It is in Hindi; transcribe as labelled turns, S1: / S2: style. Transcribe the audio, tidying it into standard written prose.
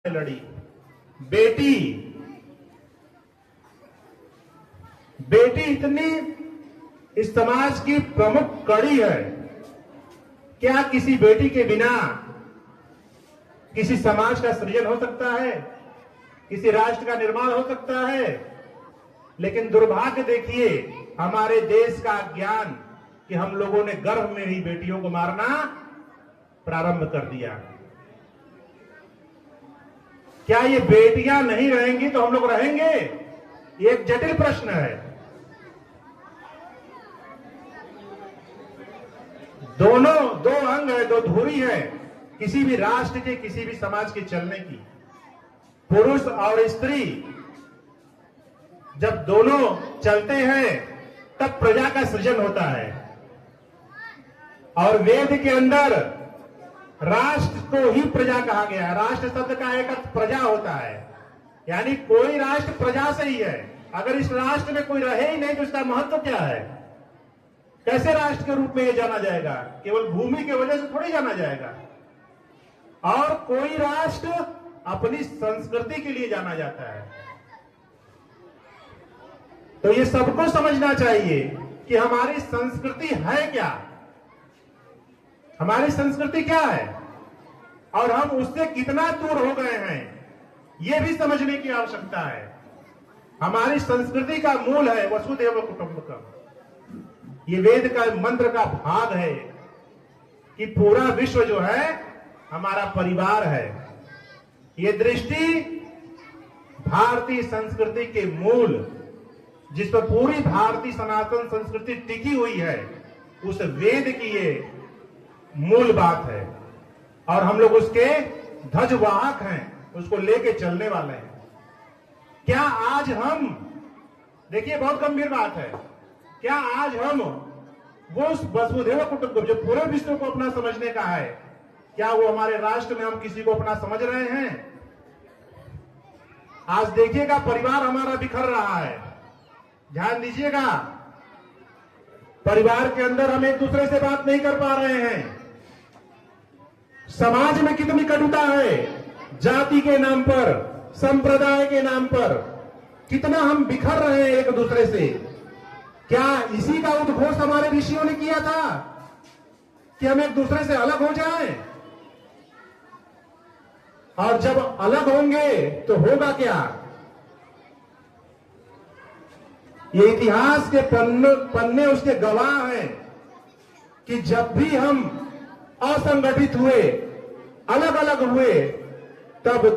S1: लड़ी। बेटी बेटी इतनी इस समाज की प्रमुख कड़ी है। क्या किसी बेटी के बिना किसी समाज का सृजन हो सकता है? किसी राष्ट्र का निर्माण हो सकता है? लेकिन दुर्भाग्य देखिए हमारे देश का ज्ञान कि हम लोगों ने गर्भ में ही बेटियों को मारना प्रारंभ कर दिया। क्या ये बेटियां नहीं रहेंगी तो हम लोग रहेंगे? ये एक जटिल प्रश्न है। दोनों दो अंग है, दो धुरी है किसी भी राष्ट्र के, किसी भी समाज के चलने की। पुरुष और स्त्री जब दोनों चलते हैं तब प्रजा का सृजन होता है। और वेद के अंदर राष्ट्र को ही प्रजा कहा गया है। राष्ट्र शब्द का एक अर्थ प्रजा होता है, यानी कोई राष्ट्र प्रजा से ही है। अगर इस राष्ट्र में कोई रहे ही नहीं तो इसका महत्व क्या है? कैसे राष्ट्र के रूप में यह जाना जाएगा? केवल भूमि की वजह से थोड़ी जाना जाएगा। और कोई राष्ट्र अपनी संस्कृति के लिए जाना जाता है। तो ये सबको समझना चाहिए कि हमारी संस्कृति है क्या, हमारी संस्कृति क्या है और हम उससे कितना दूर हो गए हैं, यह भी समझने की आवश्यकता है। हमारी संस्कृति का मूल है वसुधैव कुटुंबकम। ये वेद का मंत्र का भाग है कि पूरा विश्व जो है हमारा परिवार है। ये दृष्टि भारतीय संस्कृति के मूल, जिस पर पूरी भारतीय सनातन संस्कृति टिकी हुई है, उस वेद की ये मूल बात है। और हम लोग उसके ध्वजवाहक हैं, उसको लेके चलने वाले हैं। क्या आज हम, देखिए बहुत गंभीर बात है, क्या आज हम वो वसुधैव कुटुंबकम जो पूरे विश्व को अपना समझने का है, क्या वो हमारे राष्ट्र में हम किसी को अपना समझ रहे हैं? आज देखिएगा परिवार हमारा बिखर रहा है। ध्यान दीजिएगा, परिवार के अंदर हम एक दूसरे से बात नहीं कर पा रहे हैं। समाज में कितनी कटुता है, जाति के नाम पर, संप्रदाय के नाम पर कितना हम बिखर रहे हैं एक दूसरे से। क्या इसी का उद्घोष हमारे ऋषियों ने किया था कि हम एक दूसरे से अलग हो जाएं? और जब अलग होंगे तो होगा क्या? ये इतिहास के पन्ने उसके गवाह हैं कि जब भी हम असंगठित हुए, अलग अलग हुए, तब